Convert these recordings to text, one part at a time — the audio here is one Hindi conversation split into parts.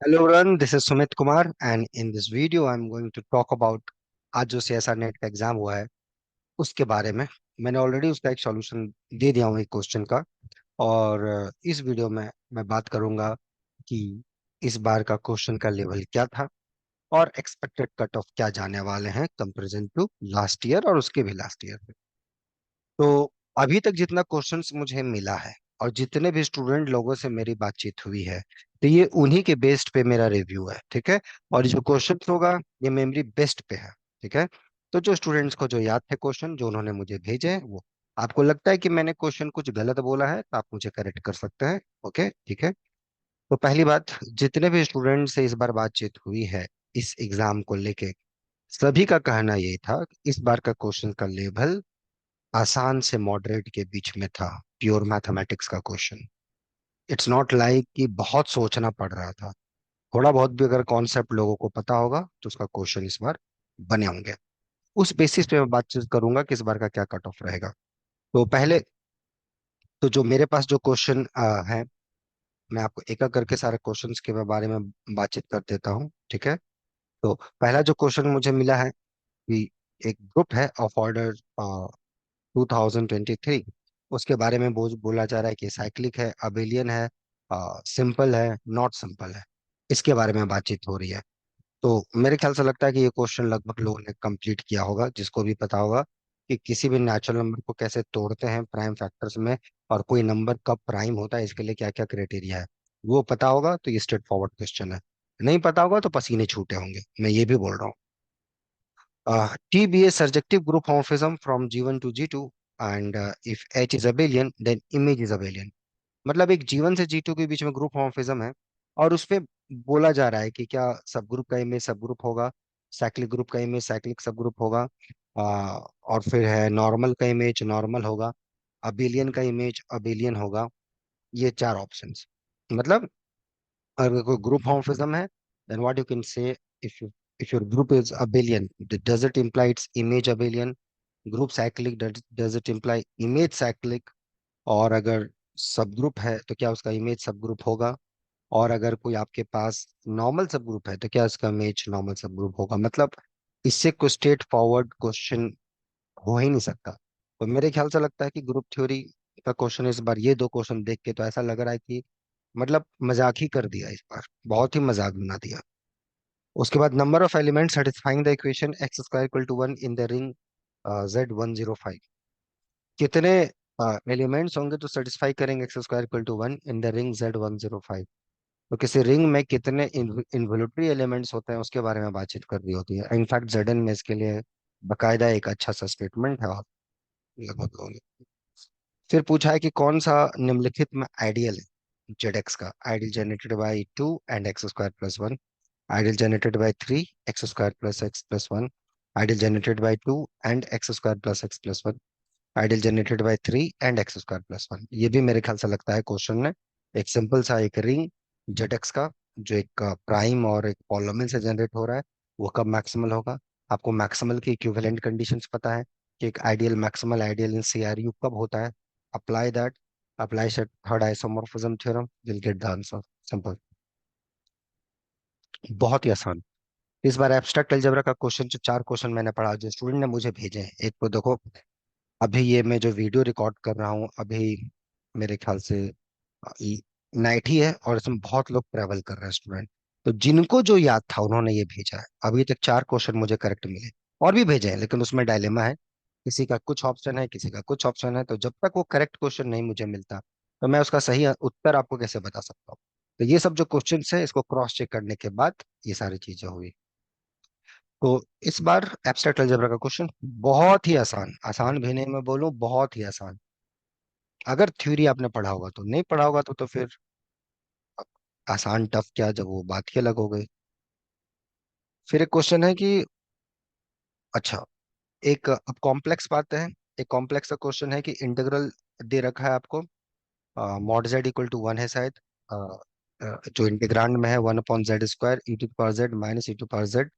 Hello everyone, this is Sumit Kumar and in this video I'm going to talk about आज जो सीएसआर नेट का एग्जाम हुआ है उसके बारे में। मैंने ऑलरेडी उसका एक सॉल्यूशन दे दिया हूँ एक क्वेश्चन का। और इस वीडियो में मैं बात करूंगा कि इस बार का क्वेश्चन का लेवल क्या था और एक्सपेक्टेड कट ऑफ क्या जाने वाले हैं कंपैरिजन टू लास्ट ईयर और उसके भी लास्ट ईयर। तो अभी तक जितना क्वेश्चंस मुझे मिला है और जितने भी स्टूडेंट लोगों से मेरी बातचीत हुई है, तो ये उन्हीं के बेस्ड पे मेरा रिव्यू है, ठीक है। और जो क्वेश्चंस होगा ये मेमोरी बेस्ड पे है, ठीक है। तो जो स्टूडेंट्स को जो याद थे क्वेश्चन जो उन्होंने मुझे भेजे हैं, वो आपको लगता है कि मैंने क्वेश्चन कुछ गलत बोला है तो आप मुझे करेक्ट कर सकते हैं। ओके, ठीक है। तो पहली बात, जितने भी स्टूडेंट से इस बार बातचीत हुई है इस एग्जाम को लेके, सभी का कहना यही था कि इस बार का क्वेश्चन का लेवल आसान से मॉडरेट के बीच में था। प्योर मैथमेटिक्स का क्वेश्चन, इट्स नॉट लाइक कि बहुत सोचना पड़ रहा था। थोड़ा बहुत भी अगर कॉन्सेप्ट लोगों को पता होगा तो उसका क्वेश्चन इस बार बने होंगे। उस बेसिस पे मैं बातचीत करूंगा कि इस बार का क्या कट ऑफ रहेगा। तो पहले तो जो मेरे पास जो क्वेश्चन है, मैं आपको एक एक करके सारे क्वेश्चंस के बारे में बातचीत कर देता हूँ, ठीक है। तो पहला जो क्वेश्चन मुझे मिला है कि एक ग्रुप है ऑफ ऑर्डर 2023, उसके बारे में बोला जा रहा है कि साइक्लिक है, अबेलियन है, सिंपल है, नॉट सिंपल है। इसके बारे में बातचीत हो रही है। तो मेरे ख्याल से लगता है कि ये क्वेश्चन लगभग लोगों ने कंप्लीट किया होगा, जिसको भी पता होगा कि किसी भी नेचुरल नंबर को कैसे तोड़ते हैं प्राइम फैक्टर्स में, और कोई नंबर कब प्राइम होता है इसके लिए क्या क्या क्राइटेरिया है, वो पता होगा तो ये स्ट्रेट फॉरवर्ड क्वेश्चन है। नहीं पता होगा तो पसीने छूटे होंगे, मैं ये भी बोल रहा हूँ। T be a surjective group homomorphism from G1 to G2, and if H is abelian then image is abelian। मतलब एक G1 से G2 के बीच में ग्रुप होमोमॉर्फिज्म है, और उस पे बोला जा रहा है कि क्या सब ग्रुप का इमेज सब ग्रुप होगा, साइक्लिक ग्रुप का इमेज साइक्लिक सब ग्रुप होगा, और फिर है नॉर्मल का इमेज नॉर्मल होगा, अबेलियन का इमेज अबेलियन होगा। ये चार ऑप्शंस। मतलब अगर कोई ग्रुप होमोमॉर्फिज्म है, then what you can say, if you if your group is abelian, does it imply its image abelian? Group cyclic, does it imply image cyclic? और अगर सब ग्रुप है तो क्या उसका इमेज सब ग्रुप होगा? और अगर कोई आपके पास नॉर्मल सब ग्रुप है तो क्या उसका इमेज नॉर्मल सब ग्रुप होगा? मतलब इससे कोई स्ट्रेट फॉरवर्ड क्वेश्चन हो ही नहीं सकता। तो मेरे ख्याल से लगता है कि ग्रुप थ्योरी का क्वेश्चन इस बार, ये दो क्वेश्चन देख के तो ऐसा लग रहा है कि मतलब मजाक ही कर दिया इस बार, बहुत ही मजाक बना दिया। उसके बाद number of element satisfying the equation X square equal to 1 in the ring Z105। कितने एलिमेंट्स होंगे तो सेटिस्फाई करेंगे X square equal to 1 in the ring Z105। तो किसी रिंग में कितने इन्वोल्यूटरी एलिमेंट्स होते हैं उसके बारे में बातचीत कर रही होती है। इनफैक्ट जेडन में इसके लिए बकायदा एक अच्छा सा स्टेटमेंट है, और लगभग लोगों ने फिर पूछा है कि कौन सा निम्नलिखित में आइडियल है। जेड एक्स का ideal generated by 2 and x square plus 1, ideal generated by 3 x square plus x plus 1, ideal generated by 2 and x square plus x plus 1, ideal generated by 3 and x square plus 1। ये भी मेरे ख्याल से लगता है क्वेश्चन में एक सिंपल सा एक रिंग जेड एक्स का जो एक प्राइम और एक पॉलिनोमियल से जनरेट हो रहा है, वो कब मैक्सिमल होगा। आपको मैक्सिमल की इक्विवेलेंट कंडीशंस पता है कि एक आइडियल मैक्सिमल आइडियल इन सीआरयू कब होता है। Apply that, apply third isomorphism theorem, will get the answer. Simple, बहुत ही आसान। इस बार एब्स्ट्रैक्ट अलजेब्रा का क्वेश्चन, जो चार क्वेश्चन मैंने पढ़ा जो स्टूडेंट ने मुझे भेजे हैं, एक तो देखो, अभी ये मैं जो वीडियो रिकॉर्ड कर रहा हूँ अभी मेरे ख्याल से नाइट ही है, और इसमें बहुत लोग ट्रैवल कर रहे हैं स्टूडेंट। तो जिनको जो याद था उन्होंने ये भेजा है। अभी तक चार क्वेश्चन मुझे करेक्ट मिले, और भी भेजे हैं लेकिन उसमें डायलेमा है। किसी का कुछ ऑप्शन है, किसी का कुछ ऑप्शन है। तो जब तक वो करेक्ट क्वेश्चन नहीं मुझे मिलता तो मैं उसका सही उत्तर आपको कैसे बता सकता हूँ। तो ये सब जो क्वेश्चन है इसको क्रॉस चेक करने के बाद ये सारी चीजें हुई। तो इस बार एब्स्ट्रैक्ट अलजेब्रा का क्वेश्चन बहुत ही आसान, आसान भी नहीं मैं बोलूं बहुत ही आसान। अगर थ्योरी आपने पढ़ा होगा तो, नहीं पढ़ा होगा तो फिर आसान टफ क्या, जब वो बात ही अलग हो गई। फिर एक क्वेश्चन है कि अच्छा, एक अब कॉम्प्लेक्स बात है। एक कॉम्प्लेक्स का क्वेश्चन है कि इंटीग्रल दे रखा है आपको, मॉड जेड इक्वल टू 1 है शायद, जो इंटीग्रांड में है 1/z² e⁻z minus e⁻z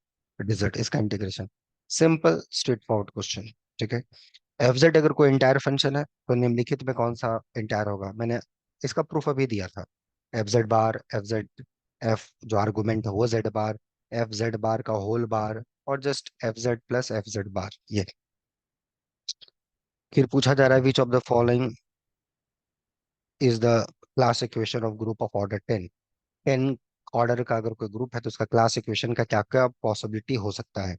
dz, इसका integration. Simple straight forward question, ठीक है। एफ जेड अगर कोई इंटायर फंक्शन है तो निम्नलिखित में कौन सा इंटायर होगा। मैंने इसका प्रूफ अभी दिया था। F Z bar, F Z F जो आर्गुमेंट है वो Z bar, F Z bar का होल बार, और just F Z plus F Z bar ये। फिर पूछा जा रहा है which of the following is the class equation of group of order 10। 10 order का अगर कोई ग्रुप है तो उसका क्लास इक्वेशन का क्या क्या पॉसिबिलिटी हो सकता है।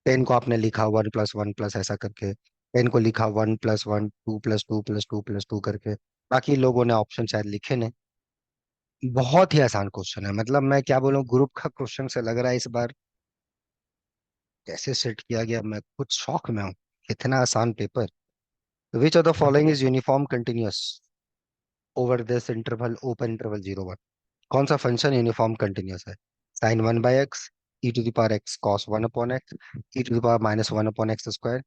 10 को आपने लिखा 1 + 1 + ऐसा करके, 10 को लिखा 1 + 1, 2 + 2 + 2 करके। बाकी लोगों ने ऑप्शन शायद लिखे नहीं। बहुत ही आसान क्वेश्चन है, मतलब मैं क्या बोलूं, ग्रुप का क्वेश्चन से लग रहा है इस बार कैसे सेट किया गया, मैं खुद शौक में हूँ। इतना आसान paper. Which of the following is uniform continuous over this interval open interval 0 1। कौन सा फंक्शन यूनिफॉर्म कंटिन्यूअस है? sin 1/x, e⁻x cos 1/x, e⁻−1/x²।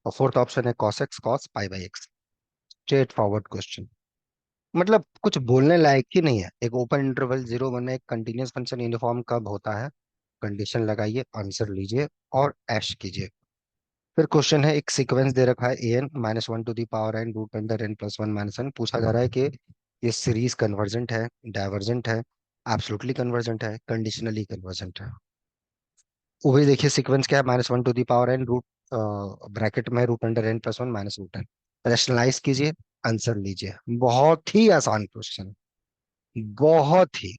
और फोर्थ ऑप्शन है cos x cos π/x। Straight forward question, मतलब कुछ बोलने लायक ही नहीं है। एक ओपन इंटरवल 0 1 में एक कंटिन्यूअस फंक्शन यूनिफॉर्म कब होता है? कंडीशन लगाइए, आंसर लीजिए और ऐश कीजिए। फिर क्वेश्चन है, एक सीक्वेंस दे रखा है an -1 to the power n√n+1 - n। पूछा जा रहा है कि ये सीरीज कन्वर्जेंट है, डाइवर्जेंट है, एब्सोल्युटली कन्वर्जेंट है, कंडीशनली कन्वर्जेंट है। वो भी देखिए सीक्वेंस क्या है, -1 to the power n root bracket में √n+1 - √n। रैशनलाइज कीजिए, आंसर लीजिए। बहुत ही आसान क्वेश्चन, बहुत ही।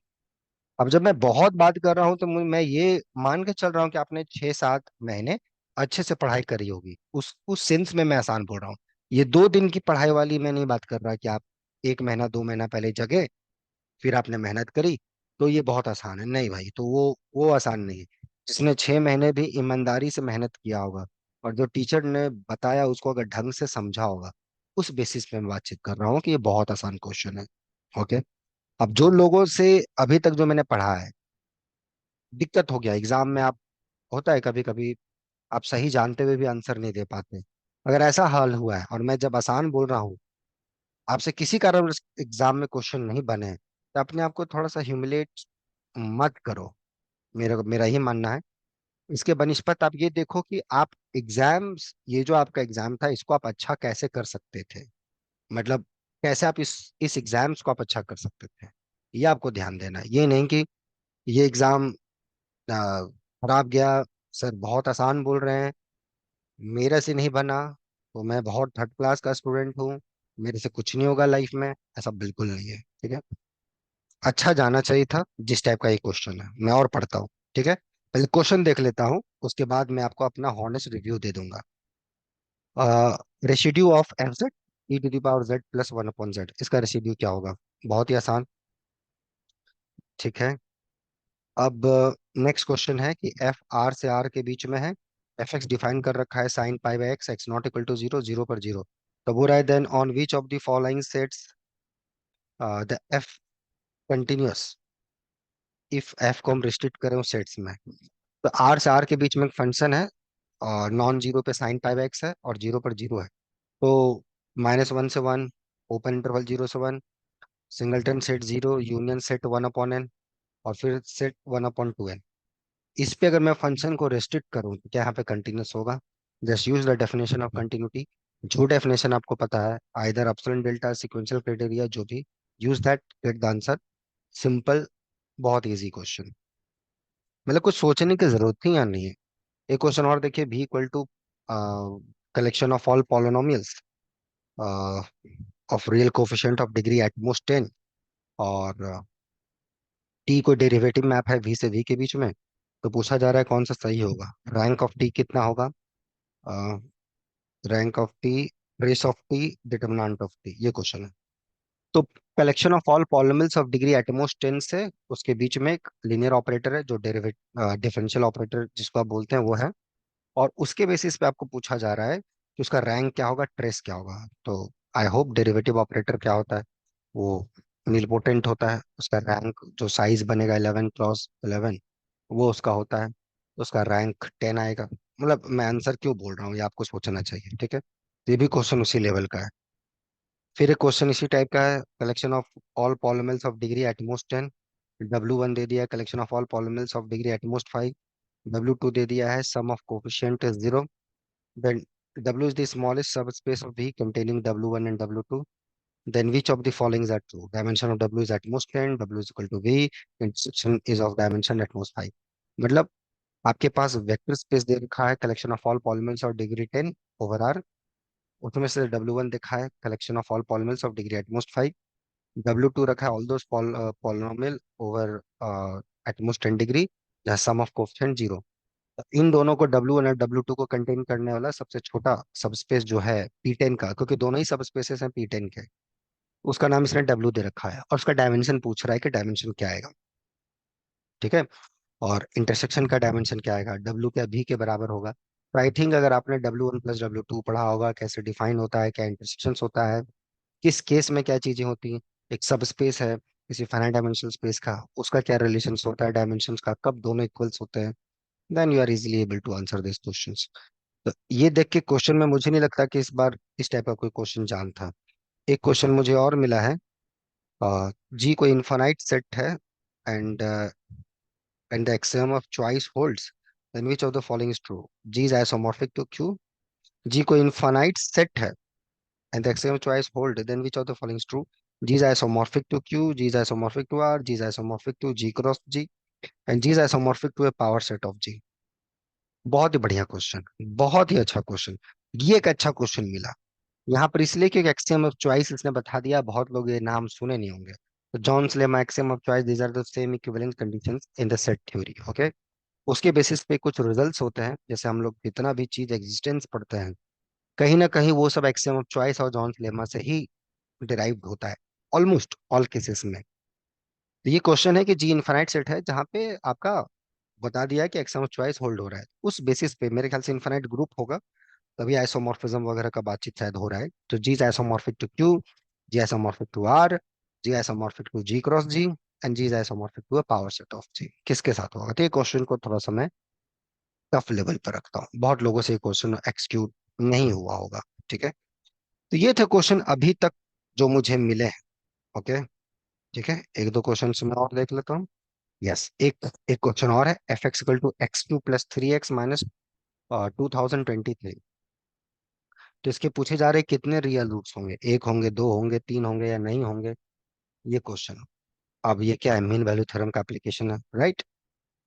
अब जब मैं बहुत बात कर रहा हूं तो मैं ये मान के चल रहा हूँ कि आपने 6 7 महीने अच्छे से पढ़ाई करी होगी, उस सेंस में मैं आसान बोल रहा हूँ। ये 2 दिन की पढ़ाई वाली मैं नहीं बात कर रहा कि आप 1 महीना 2 महीना पहले जगे, फिर आपने मेहनत करी तो ये बहुत आसान है। नहीं भाई, तो वो आसान नहीं है। जिसने 6 महीने भी ईमानदारी से मेहनत किया होगा और जो टीचर ने बताया उसको अगर ढंग से समझा होगा, उस बेसिस पे मैं बातचीत कर रहा हूँ कि ये बहुत आसान क्वेश्चन है। ओके। अब जो लोगों से अभी तक जो मैंने पढ़ा है, दिक्कत हो गया एग्जाम में, आप होता है कभी कभी आप सही जानते हुए भी आंसर नहीं दे पाते। अगर ऐसा हाल हुआ है और मैं जब आसान बोल रहा हूँ, आपसे किसी कारण एग्जाम में क्वेश्चन नहीं बने, तो अपने आप को थोड़ा सा ह्यूमिलेट मत करो। मेरा मेरा ही मानना है। इसके बनिस्पत आप ये देखो कि आप एग्जाम्स, ये जो आपका एग्जाम था इसको आप अच्छा कैसे कर सकते थे, मतलब कैसे आप इस एग्जाम्स को आप अच्छा कर सकते थे। ये आपको ध्यान देना है, ये नहीं कि ये एग्जाम खराब गया, सर बहुत आसान बोल रहे हैं, मेरे से नहीं बना तो मैं बहुत थर्ड क्लास का स्टूडेंट हूँ, मेरे से कुछ नहीं होगा लाइफ में। ऐसा बिल्कुल नहीं है, ठीक है। अच्छा जाना चाहिए था जिस टाइप का ये क्वेश्चन है। मैं और पढ़ता हूँ, ठीक है। पहले क्वेश्चन देख लेता हूँ, उसके बाद मैं आपको अपना हॉनेस्ट रिव्यू दे दूंगा। Residue of F Z e⁻z + 1/z, इसका रेसिड्यू क्या होगा? बहुत ही आसान, ठीक है। अब नेक्स्ट क्वेश्चन है कि एफ आर से आर के बीच में है, एफ एक्स डिफाइन कर रखा है sin π/x, x not equal to 0 0 पर 0। तो बोल रहा है then on which of the following sets the F continuous, if F को हम रिस्ट्रिक्ट करें उस सेट्स में। तो आर से आर के बीच में एक फंक्शन है और नॉन जीरो पे sin π/x है और 0 पर 0 है। तो -1 से 1, ओपन इंटरवल 0 से 1, singleton set 0, union set 1/n, और फिर सेट 1/2n। इस पे अगर मैं फंक्शन को रेस्ट्रिक्ट करूं तो क्या यहाँ पे कंटिन्यूस होगा? Just use the definition of continuity. जो डेफिनेशन आपको पता है, either epsilon delta sequential criteria, जो भी, use that, get the answer. Simple, बहुत इजी क्वेश्चन, मतलब कुछ सोचने की जरूरत ही यहाँ नहीं है। एक क्वेश्चन और देखिए, भी equal to collection of all polynomials of real coefficient of degree at most 10, और टी को डेरिवेटिव मैप है वी से वी के बीच में। तो पूछा जा रहा है कौन सा सही होगा, रैंक ऑफ टी कितना होगा, rank of T, trace of T, determinant of T, ये क्वेश्चन है। तो collection of all polynomials of degree at most 10 से उसके बीच में एक लीनियर ऑपरेटर है जो डेरिवेट डिफरेंशियल ऑपरेटर जिसको आप बोलते हैं वो है, और उसके बेसिस पे आपको पूछा जा रहा है कि उसका रैंक क्या होगा, ट्रेस क्या होगा। तो आई होप डेरिवेटिव ऑपरेटर क्या होता है, वो निलपोटेंट होता है। उसका रैंक जो साइज बनेगा 11 × 11, वो उसका होता है, तो उसका रैंक 10 आएगा। मतलब मैं आंसर क्यों बोल रहा हूँ ये आपको सोचना चाहिए, ठीक है। तो ये भी क्वेश्चन उसी लेवल का है। फिर एक क्वेश्चन इसी टाइप का है, collection of all polynomials of degree at most 10। W1 दे दिया है, collection of all polynomials of degree at most 5। W2 दे दिया है, sum of coefficient is 0। Then W is the smallest subspace of V containing W1 and W2. Then which of the following is true, dimension of W is at most 10, W is equal to V, intersection is of dimension at most 5। मतलब आपके पास वेक्टर स्पेस दे रखा है, collection of all polymers of degree 10 over R, उसमें से W1 देखा है collection of all polymers of degree at most 5, W2 रखा है all those polynomial over at most 10 degree जहाँ सम ऑफ कोफिशिएंट 0। इन दोनों को W1 और W2 को कंटेन करने वाला सबसे छोटा सबस्पेस जो है P10 का, क्योंकि दोनों ही सबस्पेसेस हैं P10 के, उसका नाम इसने W दे रखा है और उसका डायमेंशन पूछ रहा है कि डायमेंशन क्या आएगा। ठीक है। और इंटरसेक्शन का डायमेंशन क्या आएगा, W क्या V के बराबर होगा। तो आई थिंक अगर आपने W1 + W2 पढ़ा होगा, कैसे डिफाइन होता है, क्या इंटरसेक्शन होता है, किस केस में क्या चीजें होती हैं, एक सब स्पेस है किसी फाइनाइट डायमेंशनल स्पेस का, उसका क्या रिलेशन होता है डायमेंशंस का, कब दोनों इक्वल्स होते हैं, then you are easily able to answer this questions. तो ये देख के क्वेश्चन में मुझे नहीं लगता कि इस बार इस टाइप का कोई क्वेश्चन जान था। एक क्वेश्चन मुझे और मिला है, जी कोई इनफाइनाइट सेट है and and the axiom of choice holds, then which of the following is true. G is isomorphic to Q, G कोई इनफाइनाइट सेट है and the axiom of choice hold, then which of the following is true? G is isomorphic to Q, G is isomorphic to R, G is isomorphic to G cross G, and G is isomorphic to a power set of G। बहुत ही बढ़िया क्वेश्चन, बहुत ही अच्छा क्वेश्चन। ये एक अच्छा क्वेश्चन मिला यहाँ पर इसलिए क्योंकि एक्सियम ऑफ चॉइस इसने बता दिया, बहुत लोग ये नाम सुने नहीं होंगे। तो Zorn's lemma axiom of choice, these are the same equivalent conditions in the set theory. Okay. उसके बेसिस पे कुछ रिजल्ट्स होते हैं, जैसे हम लोग जितना भी चीज एग्जिस्टेंस पढ़ते हैं, कहीं ना कहीं वो सब एक्सियम ऑफ चॉइस और जॉन्स लेमा से ही डिराइव्ड होता है, ऑलमोस्ट ऑल केसेस में। तो ये क्वेश्चन है कि जी इनफाइनाइट सेट है जहां पे आपका बता दिया है कि एक्सम ऑफ चॉइस होल्ड हो रहा है, उस बेसिस पे मेरे ख्याल से इनफाइनाइट ग्रुप होगा, तभी आइसोमॉर्फिज्म वगैरह का बातचीत शायद हो रहा है। तो G is isomorphic to Q, G isomorphic to R, G isomorphic to G cross G, and G is isomorphic to a power set of G. किसके साथ होगा, तो ये क्वेश्चन को थोड़ा सा मैं टफ लेवल पर रखता हूँ, बहुत लोगों से ये क्वेश्चन एक्सक्यूट नहीं हुआ होगा। ठीक है। तो ये थे क्वेश्चन अभी तक जो मुझे मिले हैं। ओके। ठीक है, एक दो क्वेश्चन मैं और देख लेता हूँ। यस, एक एक क्वेश्चन और है, f(x2 + 3x - 2023)। तो इसके पूछे जा रहे कितने रियल रूट्स होंगे, एक होंगे, दो होंगे, तीन होंगे या नहीं होंगे, ये क्वेश्चन। अब ये क्या है, मीन वैल्यू थ्योरम का एप्लीकेशन है, राइट।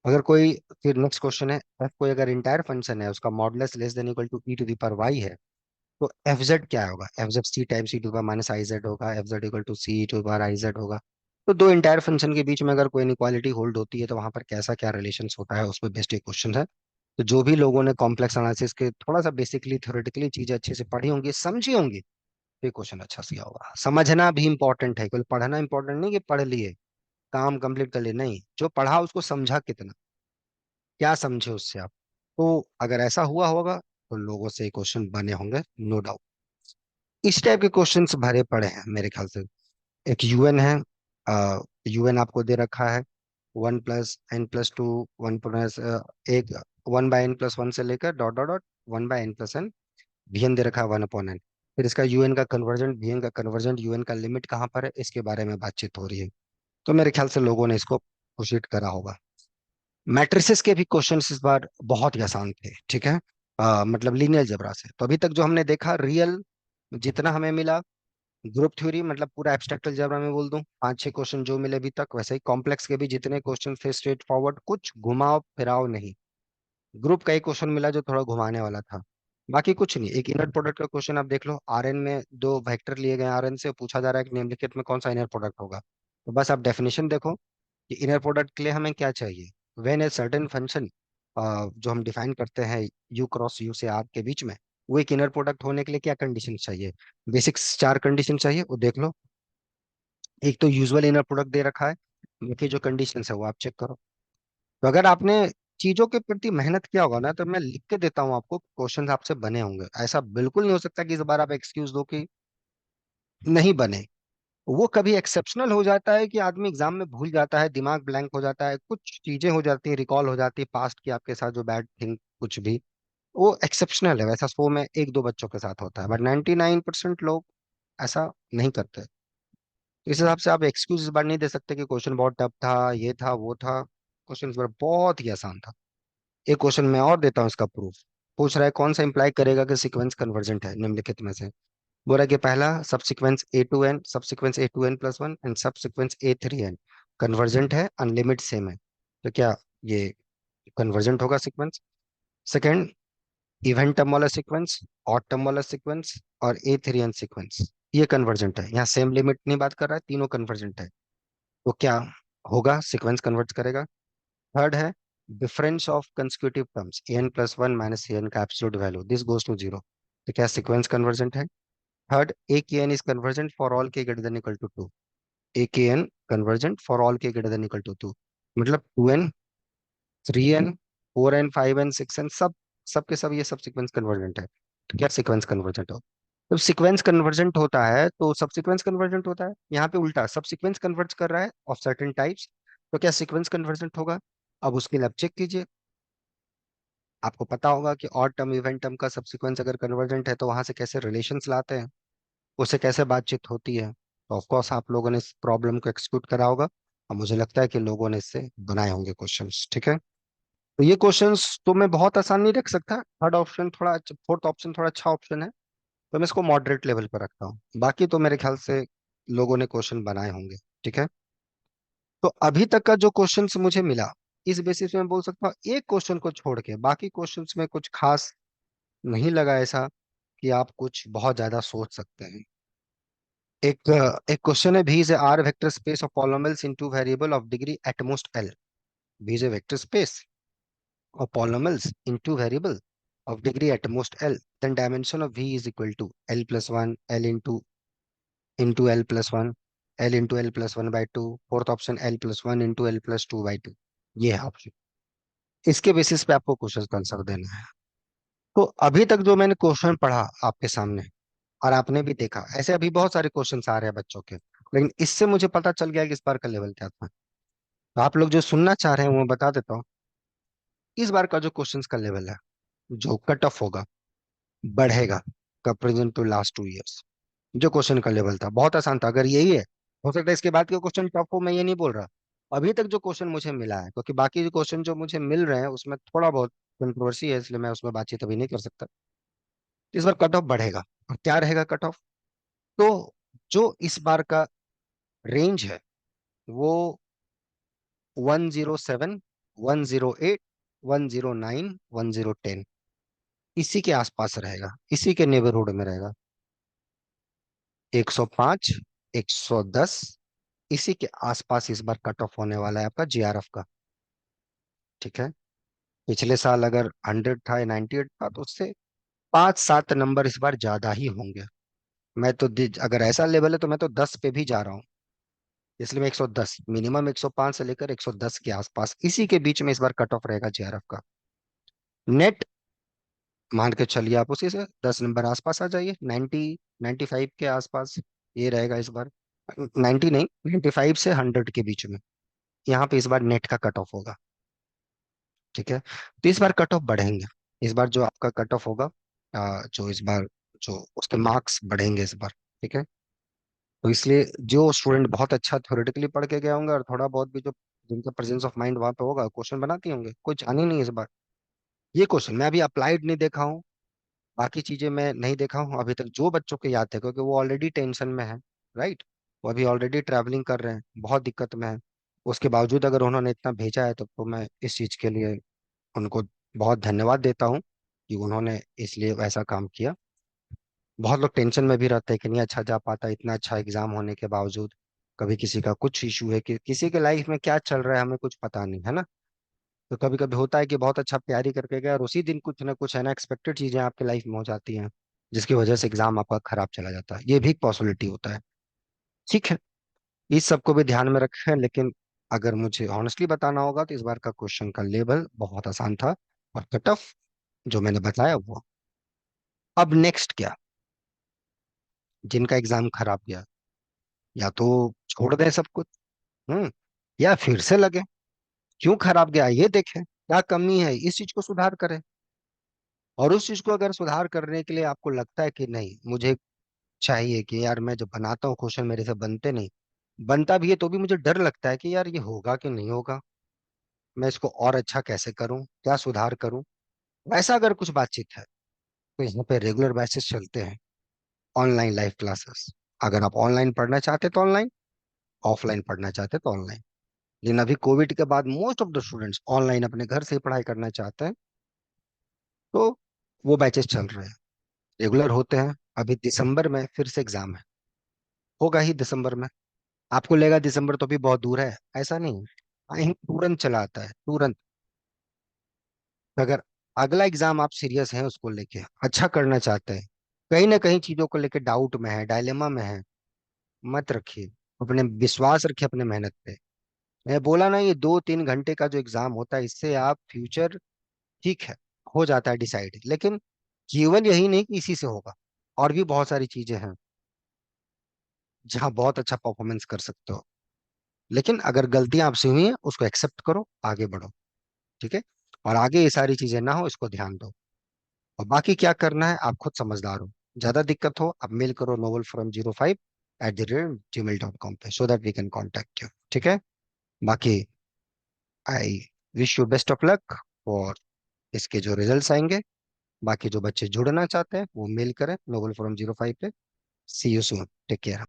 अगर कोई, फिर नेक्स्ट क्वेश्चन है, f कोई अगर इंटायर फंक्शन है, उसका modulus less than equal to e⁻y है, तो एफ जेड क्या होगा, F Z C time C⁻⁻I z होगा, F Z equal to C⁻I z होगा। तो दो इंटायर फंक्शन के बीच में अगर कोई इनक्वालिटी होल्ड होती है तो वहां पर कैसा क्या रिलेशन होता है, उस पर बेस्ड एक क्वेश्चन है। तो जो भी लोगों ने कॉम्प्लेक्स एनालिसिस के थोड़ा सा बेसिकली थ्योरेटिकली चीजें अच्छे से पढ़ी होंगी, समझी होंगी, तो ये क्वेश्चन अच्छा सी होगा। समझना भी इंपॉर्टेंट है, केवल पढ़ना इंपॉर्टेंट नहीं कि पढ़ लिए काम कंप्लीट कर लिए, नहीं, जो पढ़ा उसको समझा कितना, क्या समझे उससे आप। तो अगर ऐसा हुआ होगा तो लोगों से क्वेश्चन बने होंगे, नो डाउट। इस टाइप के क्वेश्चंस भरे पड़े हैं मेरे ख्याल से। एक यूएन है, यूएन आपको दे रखा है 1 + n+2, 1 एक 1/n+1 से लेकर dot dot dot 1/n+n, VN दे रखा है 1/n। फिर इसका यूएन का कन्वर्जेंट, वीएन का कन्वर्जेंट, यूएन का लिमिट कहाँ पर है, इसके बारे में बातचीत हो रही है। तो मेरे ख्याल से लोगों ने इसको पुशिट करा होगा। मैट्रिसेस के भी क्वेश्चंस इस बार बहुत ही आसान थे। ठीक है। मतलब लीनियर अलजेब्रा से, तो अभी तक जो हमने देखा रियल जितना हमें मिला, ग्रुप थ्योरी मतलब पूरा एब्स्ट्रैक्ट अलजेब्रा में बोल दूं, पांच छह क्वेश्चन जो मिले अभी तक, वैसे ही कॉम्प्लेक्स के भी जितने क्वेश्चन थे स्ट्रेट फॉरवर्ड, कुछ घुमाव फिराव नहीं। ग्रुप का एक क्वेश्चन मिला जो थोड़ा घुमाने वाला था, बाकी कुछ नहीं। एक इनर प्रोडक्ट का क्वेश्चन आप देख लो, आरएन में दो वेक्टर लिए गए, आरएन से पूछा जा रहा है कि निम्नलिखित में कौन सा इनर प्रोडक्ट होगा। तो बस आप डेफिनेशन देखो कि इनर प्रोडक्ट के लिए हमें क्या चाहिए, व्हेन ए सर्टेन फंक्शन, जो हम डिफाइन करते हैं यू क्रॉस यू से आर के बीच में, वो एक इनर प्रोडक्ट होने के लिए क्या कंडीशन चाहिए, बेसिक्स चार कंडीशन चाहिए, वो देख लो। एक तो यूजुअल इनर प्रोडक्ट दे रखा है, बाकी जो कंडीशन है वो आप चेक करो। तो अगर आपने चीजों के प्रति मेहनत किया होगा ना, तो मैं लिख के देता हूँ आपको, क्वेश्चन आपसे बने होंगे। ऐसा बिल्कुल नहीं हो सकता कि इस बार आप एक्सक्यूज दो कि नहीं बने। वो कभी एक्सेप्शनल हो जाता है कि आदमी एग्जाम में भूल जाता है, दिमाग ब्लैंक हो जाता है, कुछ चीजें हो जाती हैं, रिकॉल हो जाती है पास्ट की आपके साथ जो बैड थिंग कुछ भी, वो एक्सेप्शनल है, वैसा 100 में एक दो बच्चों के साथ होता है, बट 99% लोग ऐसा नहीं करते। तो इस हिसाब से आप एक्सक्यूज इस बार नहीं दे सकते कि क्वेश्चन बहुत टफ था, ये था वो था। क्वेश्चन इस बार बहुत ही आसान था। एक क्वेश्चन मैं और देता हूँ इसका प्रूफ। पूछ रहा है कौन सा इंप्लाई करेगा कि सीक्वेंस कन्वर्जेंट है निम्नलिखित में से। बोल रहा है कि पहला subsequence A2n, subsequence A2n+1 and subsequence A3n convergent है, अनलिमिट सेम है। तो क्या ये कन्वर्जेंट होगा सीक्वेंस? सेकंड, इवेंट टर्म वाला सीक्वेंस, ऑड टर्म वाला सीक्वेंस और A3n सीक्वेंस, ये कन्वर्जेंट है। यहाँ सेम लिमिट नहीं बात कर रहा है, तीनों कन्वर्जेंट है। तो क्या होगा? सीक्वेंस कन्वर्ट करेगा। थर्ड है difference of consecutive terms an+1 minus an का absolute value, this goes to zero. तो क्या सीक्वेंस कन्वर्जेंट है? Third, A K N is convergent for all K greater than equal to two. A K N convergent for all K greater than equal to two, मतलब 2n, 3n, 4n, 5n, 6n, सब सब के सब ये सब सीक्वेंस कन्वर्जेंट है। तो क्या सीक्वेंस कन्वर्जेंट हो? जब सीक्वेंस कन्वर्जेंट होता है तो सब सीक्वेंस कन्वर्जेंट होता है। यहाँ पे उल्टा, सब सीक्वेंस कन्वर्ट कर रहा है ऑफ सर्टेन टाइप्स। तो क्या सीक्वेंस कन्वर्जेंट होगा? अब उसके लिए आप चेक कीजिए। आपको पता होगा कि ऑड टर्म इवेंट टर्म का सब सीक्वेंस अगर कन्वर्जेंट है तो वहां से कैसे रिलेशंस लाते हैं, उससे कैसे बातचीत होती है। तो ऑफ कोर्स आप लोगों ने इस प्रॉब्लम को एक्सक्लूड करा होगा, और मुझे लगता है कि लोगों ने इससे बनाए होंगे क्वेश्चंस। ठीक है, तो ये क्वेश्चंस तो मैं बहुत आसान नहीं रख सकता। थर्ड ऑप्शन थोड़ा, फोर्थ ऑप्शन थोड़ा अच्छा ऑप्शन है, तो मैं इसको मॉडरेट लेवल पर रखता हूँ। बाकी तो मेरे ख्याल से लोगों ने क्वेश्चन बनाए होंगे। ठीक है, तो अभी तक का जो क्वेश्चंस मुझे मिला, इस बेसिस पे मैं बोल सकता हूँ एक क्वेश्चन को छोड़ के बाकी क्वेश्चंस में कुछ खास नहीं लगा ऐसा कि आप कुछ बहुत ज्यादा सोच सकते हैं। एक क्वेश्चन है, V is R vector space of polynomials in two variable of degree at most L. V is a vector space of polynomials in two variable of degree at most L, then dimension of V is equal to L plus 1, L into L plus 1, L into L plus 1 by 2, fourth option L plus 1 into L plus 2 by 2। ये है ऑप्शन। इसके बेसिस पे आपको क्वेश्चन का आंसर देना है। तो अभी तक जो मैंने क्वेश्चन पढ़ा आपके सामने, और आपने भी देखा, ऐसे अभी बहुत सारे क्वेश्चन आ रहे हैं बच्चों के, लेकिन इससे मुझे पता चल गया कि इस बार का लेवल क्या था। तो आप लोग जो सुनना चाह रहे हैं वो मैं बता देता हूँ। इस बार का जो क्वेश्चन का लेवल है, जो कट ऑफ होगा, बढ़ेगा कंपेरिजन टू लास्ट 2 इयर्स। जो क्वेश्चन का लेवल था बहुत आसान था, अगर यही है, हो सकता है इसके बाद के क्वेश्चन टफ हो, मैं ये नहीं बोल रहा। अभी तक जो क्वेश्चन मुझे मिला है, क्योंकि बाकी जो क्वेश्चन जो मुझे मिल रहे हैं उसमें थोड़ा बहुत कंट्रोवर्सी है, इसलिए मैं उसमें बातचीत अभी नहीं कर सकता। इस बार कट ऑफ बढ़ेगा। और क्या रहेगा कट ऑफ? तो जो इस बार का रेंज है वो 107, 108, 109, 1010, इसी के आसपास रहेगा, इसी के नेबरहुड में रहेगा। 105, 110, इसी के आसपास इस बार कट ऑफ होने वाला है आपका जीआरएफ का। ठीक है, पिछले साल अगर 100 था या 98 था, तो उससे 5-7 नंबर इस बार ज्यादा ही होंगे। मैं तो अगर ऐसा लेवल है तो मैं तो 10 पे भी जा रहा हूँ। इसलिए मैं 110, मिनिमम 105 से लेकर 110 के आसपास, इसी के बीच में इस बार कट ऑफ रहेगा जीआरएफ का। नेट मान के चलिए आप उसी से 10 नंबर आसपास आ जाइए, 90, 95 के आसपास ये रहेगा इस बार। 90 नहीं, 95 से 100 के बीच में यहाँ पे इस बार नेट का कट ऑफ होगा। ठीक है, तो इस बार कट ऑफ बढ़ेंगे। इस बार जो आपका कट ऑफ होगा, जो इस बार जो उसके मार्क्स बढ़ेंगे इस बार। ठीक है, तो इसलिए जो स्टूडेंट बहुत अच्छा थ्योरेटिकली पढ़ के गए होंगे और थोड़ा बहुत भी जो जिनका प्रेजेंस ऑफ माइंड वहां पे होगा, क्वेश्चन बनाते होंगे, कोई जान ही नहीं इस बार। ये क्वेश्चन मैं अभी अप्लाइड नहीं देखा हूँ, बाकी चीजें मैं नहीं देखा हूँ अभी तक। जो बच्चों के याद थे, क्योंकि वो ऑलरेडी टेंशन में है, राइट, वो अभी ऑलरेडी ट्रैवलिंग कर रहे हैं, बहुत दिक्कत में है। उसके बावजूद अगर उन्होंने इतना भेजा है तो मैं इस चीज के लिए उनको बहुत धन्यवाद देता हूँ कि उन्होंने इसलिए वैसा काम किया। बहुत लोग टेंशन में भी रहते हैं कि नहीं अच्छा जा पाता, इतना अच्छा एग्जाम होने के बावजूद। कभी किसी का कुछ इशू है, कि किसी के लाइफ में क्या चल रहा है हमें कुछ पता नहीं है ना। तो कभी कभी होता है कि बहुत अच्छा तैयारी करके गए और उसी दिन कुछ ना कुछ है ना एक्सपेक्टेड चीजें आपके लाइफ में हो जाती हैं, जिसकी वजह से एग्जाम आपका खराब चला जाता है। ये भी एक पॉसिबिलिटी होता है। ठीक है, इस सबको भी ध्यान में रखें। लेकिन अगर मुझे ऑनेस्टली बताना होगा तो इस बार का क्वेश्चन का लेवल बहुत आसान था, और कट ऑफ जो मैंने बताया वो। अब नेक्स्ट क्या? जिनका एग्जाम खराब गया, या तो छोड़ दें सब कुछ, हम्म, या फिर से लगे। क्यों खराब गया ये देखें, क्या कमी है, इस चीज को सुधार करें। और उस चीज को अगर सुधार करने के लिए आपको लगता है कि नहीं, मुझे चाहिए कि यार मैं जब बनाता हूँ क्वेश्चन मेरे से बनते नहीं, बनता भी है तो भी मुझे डर लगता है कि यार ये होगा कि नहीं होगा, मैं इसको और अच्छा कैसे करूं, क्या सुधार करूं, वैसा अगर कुछ बातचीत है तो यहाँ पे रेगुलर बैचेस चलते हैं। Online live classes. अगर आप ऑनलाइन पढ़ना चाहते तो ऑनलाइन, ऑफलाइन पढ़ना चाहते तो ऑनलाइन। लेकिन अभी कोविड के बाद most of the students online अपने घर से ही पढ़ाई करना चाहते हैं। तो वो बैचेस चल रहे हैं, रेगुलर होते हैं। अभी दिसंबर में फिर से एग्जाम है, होगा ही दिसंबर में। आपको लगेगा दिसंबर तो भी बहुत दूर है, ऐसा नहीं है। तुरंत चला आता है, तुरंत। अगर अगला एग्जाम आप सीरियस हैं, उसको लेके अच्छा करना चाहते हैं, कहीं ना कहीं चीजों को लेके डाउट में है, डायलेमा में है, मत रखिए। अपने विश्वास रखिए अपने मेहनत पे। मैं बोला ना, ये 2-3 घंटे का जो एग्जाम होता है, इससे आप फ्यूचर, ठीक है, हो जाता है डिसाइड, लेकिन जीवन यही नहीं कि इसी से होगा। और भी बहुत सारी चीजें हैं जहाँ बहुत अच्छा परफॉर्मेंस कर सकते हो। लेकिन अगर गलतियां आपसे हुई हैं, उसको एक्सेप्ट करो, आगे बढ़ो। ठीक है। और आगे ये सारी चीजें ना हो, इसको ध्यान दो। और बाकी क्या करना है, आप खुद समझदार हो। ज्यादा दिक्कत हो, आप मेल करो novelfrom05@gmail.com पे, so that we can contact you. ठीक है। बाकी I wish you best of luck और इसके जो रिजल्ट्स आएंगे। बाकी जो बच्चे जुड़ना चाहते हैं वो मेल करें novelfrom05 पे। सी यू सून, टेक केयर।